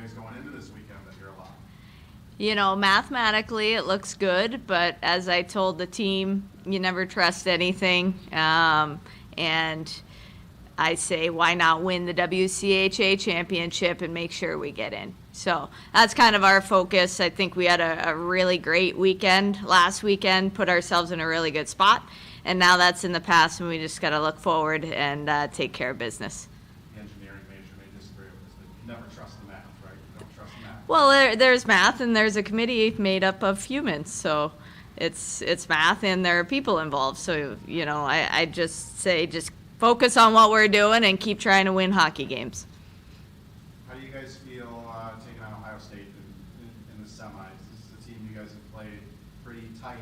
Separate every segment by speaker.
Speaker 1: guys going into this weekend that you're allowed?
Speaker 2: You know, mathematically it looks good, but as I told the team, you never trust anything. And I say, why not win the WCHA championship and make sure we get in? So that's kind of our focus. I think we had a really great weekend last weekend, put ourselves in a really good spot. And now that's in the past, and we just got to look forward and take care of business.
Speaker 1: The engineering major may disagree with this, but you never trust the math, right? You don't trust the math.
Speaker 2: Well, there's math, and there's a committee made up of humans. So it's math, and there are people involved. So, you know, I just say just focus on what we're doing and keep trying to win hockey games.
Speaker 1: How do you guys feel taking on Ohio State in the semis? This is a team you guys have played pretty tight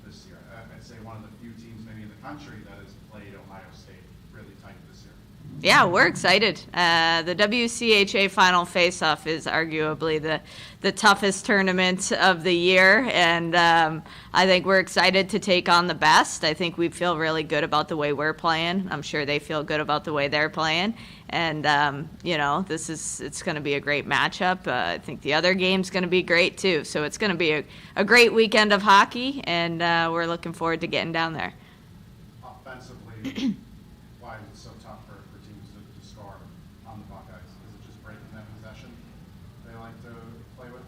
Speaker 1: this year. I'd say one of the few teams maybe in the country that has played Ohio State really tight this year.
Speaker 2: Yeah, we're excited. The WCHA Final Face-Off is arguably the toughest tournament of the year, and I think we're excited to take on the best. I think we feel really good about the way we're playing. I'm sure they feel good about the way they're playing, and you know, it's going to be a great matchup. I think the other game's going to be great too. So it's going to be a great weekend of hockey, and we're looking forward to getting down there.
Speaker 1: Offensively, why is it so tough for teams to score on the Buckeyes? Is it just breaking that possession they like to play with?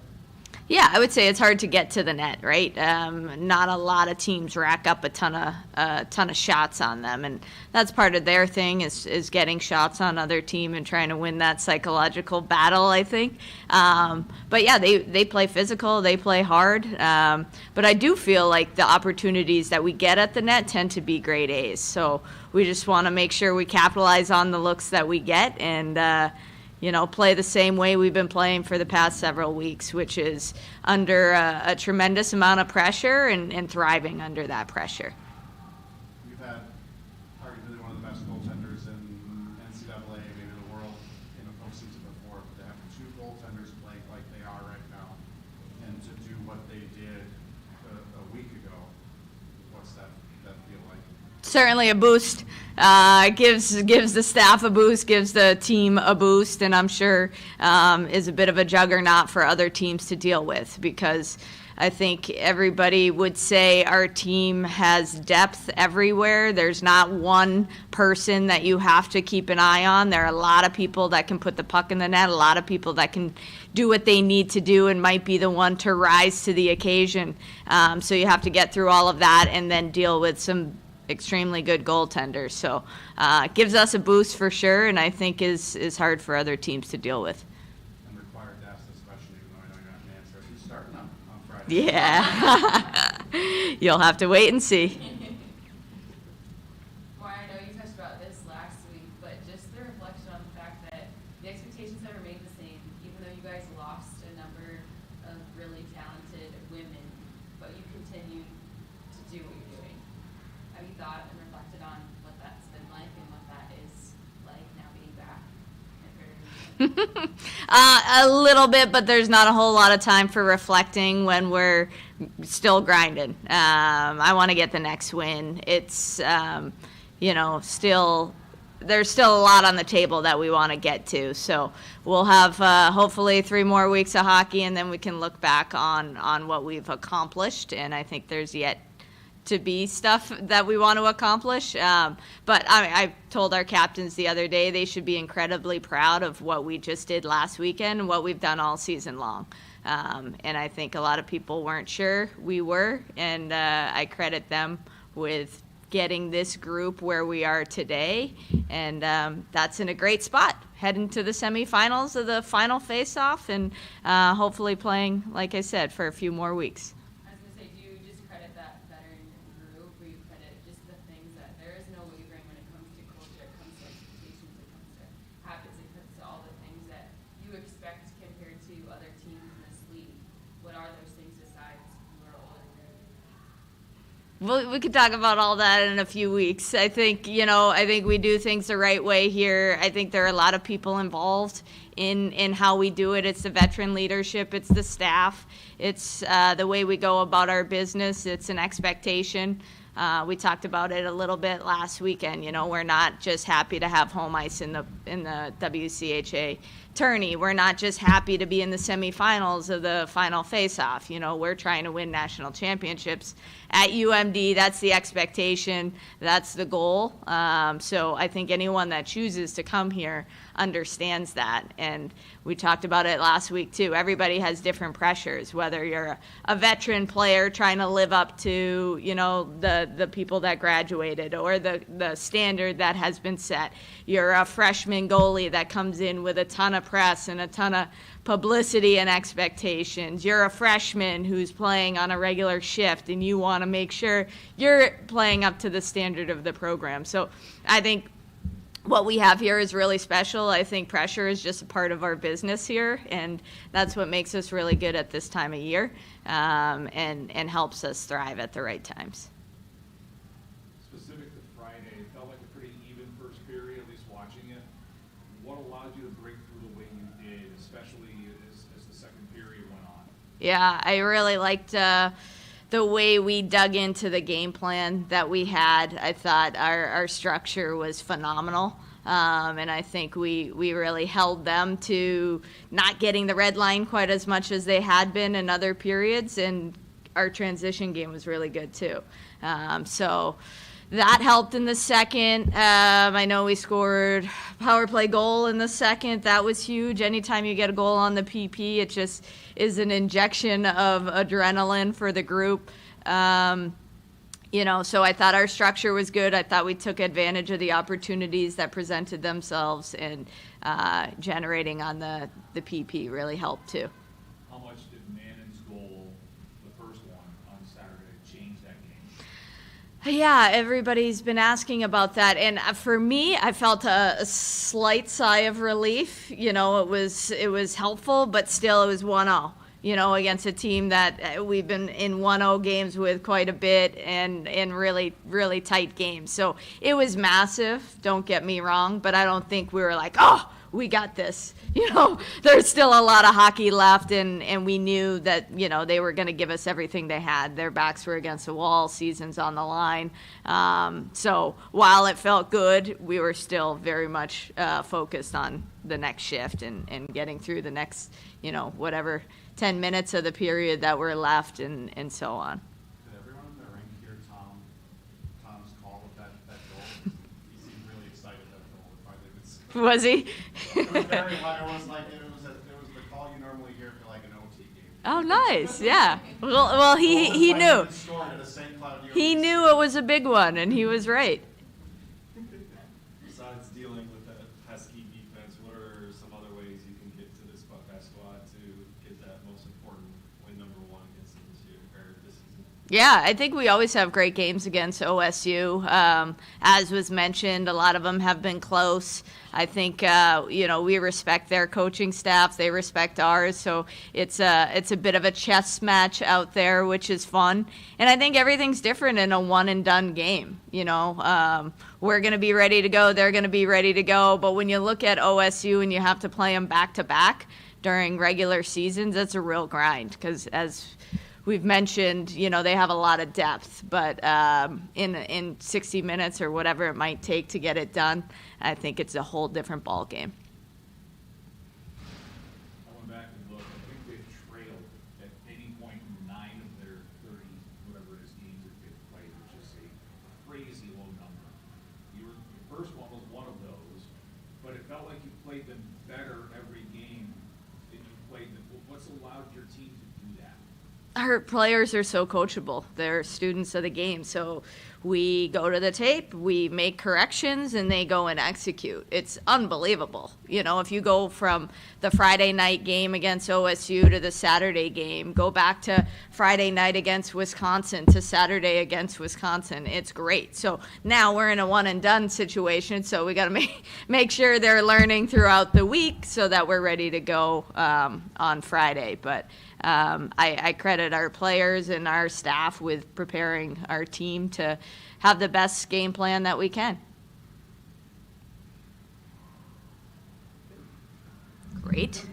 Speaker 2: Yeah, I would say it's hard to get to the net, right? Not a lot of teams rack up a ton of shots on them, and that's part of their thing is getting shots on other team and trying to win that psychological battle, I think. But yeah, they play physical, they play hard, but I do feel like the opportunities that we get at the net tend to be grade A's. So we just want to make sure we capitalize on the looks that we get and you know, play the same way we've been playing for the past several weeks, which is under a tremendous amount of pressure and thriving under that pressure.
Speaker 1: You've had arguably one of the best goaltenders in NCAA, maybe the world, in a postseason before, but to have two goaltenders playing like they are right now and to do what they did a week ago, what's that feel like?
Speaker 2: Certainly a boost. Gives the staff a boost, gives the team a boost, and I'm sure is a bit of a juggernaut for other teams to deal with, because I think everybody would say our team has depth everywhere. There's not one person that you have to keep an eye on. There are a lot of people that can put the puck in the net, a lot of people that can do what they need to do and might be the one to rise to the occasion. So you have to get through all of that and then deal with some extremely good goaltenders. So it gives us a boost for sure, and I think is hard for other teams to deal with.
Speaker 1: I'm required to ask this question even though I know you're not going to answer it. Who's starting on Friday?
Speaker 2: Yeah. You'll have to wait and see.
Speaker 3: Maura, I know you touched about this last week, but just the reflection on the fact that the expectations have remained the same, even though you guys lost a number of really talented women, but you continue to do what you're doing. Have you thought and reflected on what that's been like and what that is like now being back at Fairhaven?
Speaker 2: A little bit, but there's not a whole lot of time for reflecting when we're still grinding. I want to get the next win. It's, you know, there's still a lot on the table that we want to get to. So we'll have hopefully 3 more weeks of hockey, and then we can look back on what we've accomplished. And I think there's yet to be stuff that we want to accomplish. But I told our captains the other day they should be incredibly proud of what we just did last weekend and what we've done all season long. And I think a lot of people weren't sure we were, and I credit them with getting this group where we are today. And that's in a great spot, heading to the semifinals of the final face-off and hopefully playing, like I said, for a few more weeks. We could talk about all that in a few weeks. I think we do things the right way here. I think there are a lot of people involved in how we do it. It's the veteran leadership. It's the staff. It's the way we go about our business. It's an expectation We talked about it a little bit last weekend. You know, we're not just happy to have home ice in the WCHA tourney. We're not just happy to be in the semifinals of the final face-off. You know, we're trying to win national championships at UMD. That's the expectation. That's the goal. So I think anyone that chooses to come here understands that. And we talked about it last week too. Everybody has different pressures, whether you're a veteran player trying to live up to, you know, the people that graduated or the standard that has been set. You're a freshman goalie that comes in with a ton of press and a ton of publicity and expectations. You're a freshman who's playing on a regular shift and you want to make sure you're playing up to the standard of the program. So I think what we have here is really special. I think pressure is just a part of our business here, and that's what makes us really good at this time of year, and helps us thrive at the right times.
Speaker 4: Specific to Friday, it felt like a pretty even first period, at least watching it. What allowed you to break through the way you did, especially as the second period went on?
Speaker 2: Yeah, I really liked the way we dug into the game plan that we had. I thought our structure was phenomenal. And I think we really held them to not getting the red line quite as much as they had been in other periods. And our transition game was really good too. So that helped in the second. I know we scored power play goal in the second. That was huge. Anytime you get a goal on the PP, it just is an injection of adrenaline for the group. You know, so I thought our structure was good. I thought we took advantage of the opportunities that presented themselves, and generating on the PP really helped too.
Speaker 4: How much did Mannon's goal, the first one on Saturday, change that game?
Speaker 2: Yeah, everybody's been asking about that, and for me, I felt a slight sigh of relief. You know, it was helpful, but still, it was 1-0. You know, against a team that we've been in 1-0 games with quite a bit, and really, really tight games. So it was massive, don't get me wrong, but I don't think we were like, oh, we got this. You know, there's still a lot of hockey left, and we knew that, you know, they were going to give us everything they had. Their backs were against the wall, season's on the line. So while it felt good, we were still very much focused on the next shift and getting through the next, you know, whatever 10 minutes of the period that were left, and so on.
Speaker 1: Did everyone in the rink hear Tom's call of that goal? He seemed really excited that goal finally was scored.
Speaker 2: Was he?
Speaker 1: It was very loud. It was like it was the call you normally hear for like an OT game.
Speaker 2: Oh, nice. Yeah. Well, he knew. He knew it was a big one, and he was right.
Speaker 5: Besides dealing with that pesky defense, what are some other ways you can get to this Buckeye squad to get that most important win number one against them this year or this season?
Speaker 2: Yeah, I think we always have great games against OSU. As was mentioned, a lot of them have been close. I think, you know, we respect their coaching staff. They respect ours. So it's a bit of a chess match out there, which is fun. And I think everything's different in a one-and-done game. You know, we're going to be ready to go. They're going to be ready to go. But when you look at OSU and you have to play them back-to-back during regular seasons, that's a real grind because, as we've mentioned, you know, they have a lot of depth, but in 60 minutes or whatever it might take to get it done, I think it's a whole different ball game.
Speaker 4: I went back and looked. I think they've trailed at any point in 9 of their 30, whatever it is, games that they've played, which is a crazy low number. Your first one was one of those, but it felt like you played them better every game than you played them. What's allowed your team to do that?
Speaker 2: Our players are so coachable. They're students of the game. So we go to the tape, we make corrections, and they go and execute. It's unbelievable. You know, if you go from the Friday night game against OSU to the Saturday game, go back to Friday night against Wisconsin to Saturday against Wisconsin, it's great. So now we're in a one-and-done situation, so we got to make sure they're learning throughout the week so that we're ready to go on Friday. But I credit our players and our staff with preparing our team to have the best game plan that we can. Great.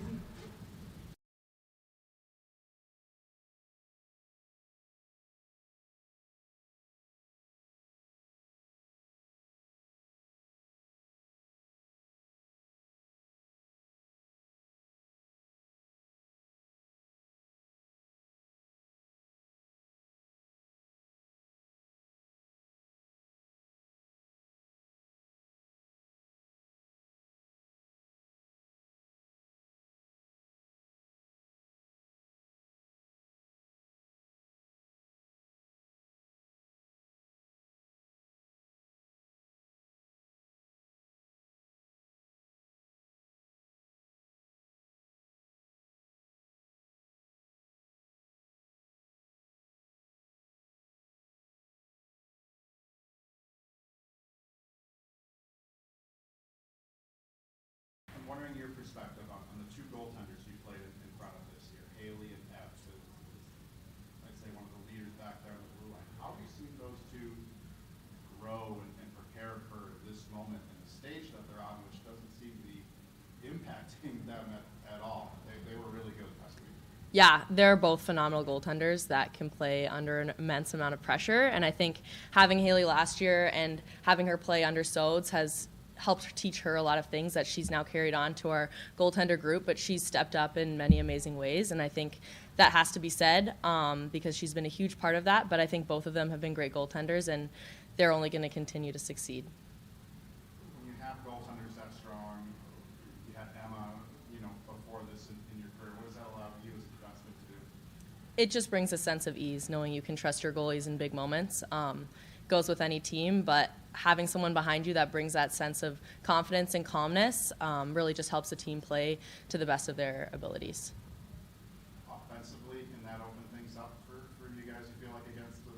Speaker 1: wondering your perspective on the two goaltenders you played in front of this year, Haley and Epps. I'd say one of the leaders back there on the blue line. How have you seen those two grow and prepare for this moment and the stage that they're on, which doesn't seem to be impacting them at all? They were really good last week.
Speaker 6: Yeah, they're both phenomenal goaltenders that can play under an immense amount of pressure. And I think having Haley last year and having her play under Sodes has helped teach her a lot of things that she's now carried on to our goaltender group. But she's stepped up in many amazing ways. And I think that has to be said because she's been a huge part of that. But I think both of them have been great goaltenders, and they're only going to continue to succeed.
Speaker 1: When you have goaltenders that strong, you had Emma, before this in your career, what does that allow you as a defenseman to do?
Speaker 6: It just brings a sense of ease, knowing you can trust your goalies in big moments. Goes with any team, but having someone behind you that brings that sense of confidence and calmness really just helps the team play to the best of their abilities.
Speaker 1: Offensively, can that open things up for you guys, you feel like, against the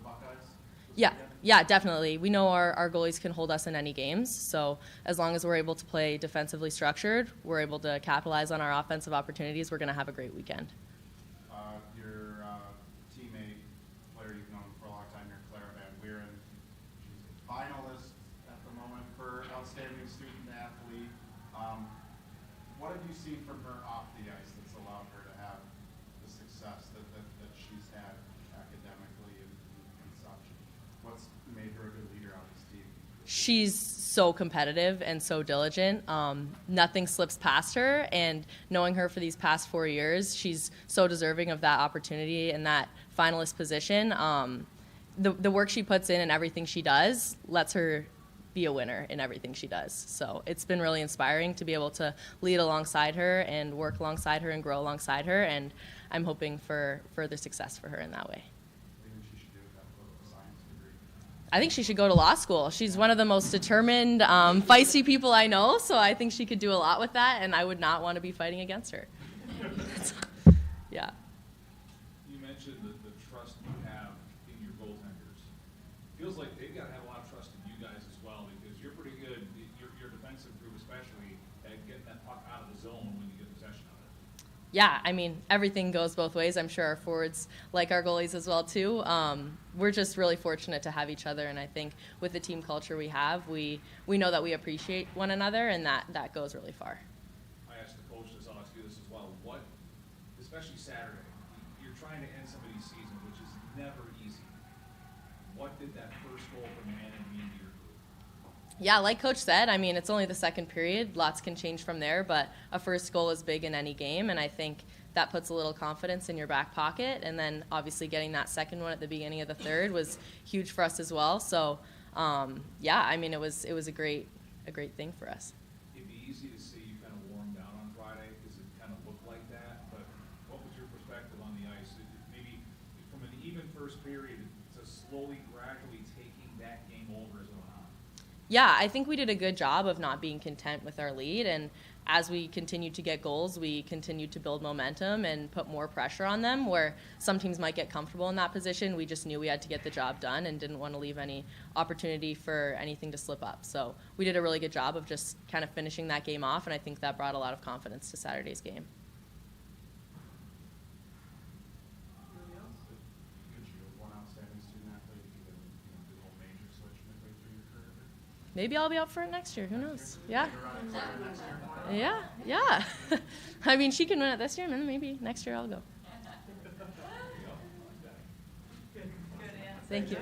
Speaker 1: Buckeyes?
Speaker 6: Yeah, definitely. We know our goalies can hold us in any games, so as long as we're able to play defensively structured, we're able to capitalize on our offensive opportunities, we're going to have a great weekend.
Speaker 1: Your teammate, player you've known for a long time here, Clara Van Wieren, she's a finalist at the moment for Outstanding Student Athlete. What have you seen from her off the ice that's allowed her to have the success that she's had academically and such? What's made her a good leader on this team?
Speaker 6: She's so competitive and so diligent. Nothing slips past her, and knowing her for these past 4 years, she's so deserving of that opportunity and that finalist position. The work she puts in and everything she does lets her be a winner in everything she does. So it's been really inspiring to be able to lead alongside her and work alongside her and grow alongside her, and I'm hoping for further success for her in that way. I think she should go to law school. She's one of the most determined, feisty people I know, so I think she could do a lot with that, and I would not want to be fighting against her. Yeah.
Speaker 4: You mentioned the trust you have in your goaltenders. Feels like they've got to have a lot of trust in you guys as well, because you're pretty good, your defensive group especially, at getting that puck out of the zone when you get possession of it.
Speaker 6: Yeah, I mean, everything goes both ways. I'm sure our forwards like our goalies as well, too. We're just really fortunate to have each other, and I think with the team culture we have, we know that we appreciate one another, and that goes really far.
Speaker 4: I asked the coach this, I'll ask you this as well. What, especially Saturday, you're trying to end somebody's season, which is never easy. What did that first goal from Manning mean to your group?
Speaker 6: Yeah, like Coach said, I mean, it's only the second period. Lots can change from there, but a first goal is big in any game, and I think that puts a little confidence in your back pocket. And then obviously getting that second one at the beginning of the third was huge for us as well. So, yeah, I mean, it was a great thing for us.
Speaker 4: It'd be easy to see you kind of warm down on Friday because it kind of looked like that, but what was your perspective on the ice? Maybe from an even first period to slowly, gradually taking that game over as it went on?
Speaker 6: Yeah, I think we did a good job of not being content with our lead, and as we continued to get goals, we continued to build momentum and put more pressure on them, where some teams might get comfortable in that position. We just knew we had to get the job done and didn't want to leave any opportunity for anything to slip up. So we did a really good job of just kind of finishing that game off, and I think that brought a lot of confidence to Saturday's game. Maybe I'll be up for it next year. Who knows? Yeah. Yeah. I mean, she can win it this year, and then maybe next year I'll go. Thank you.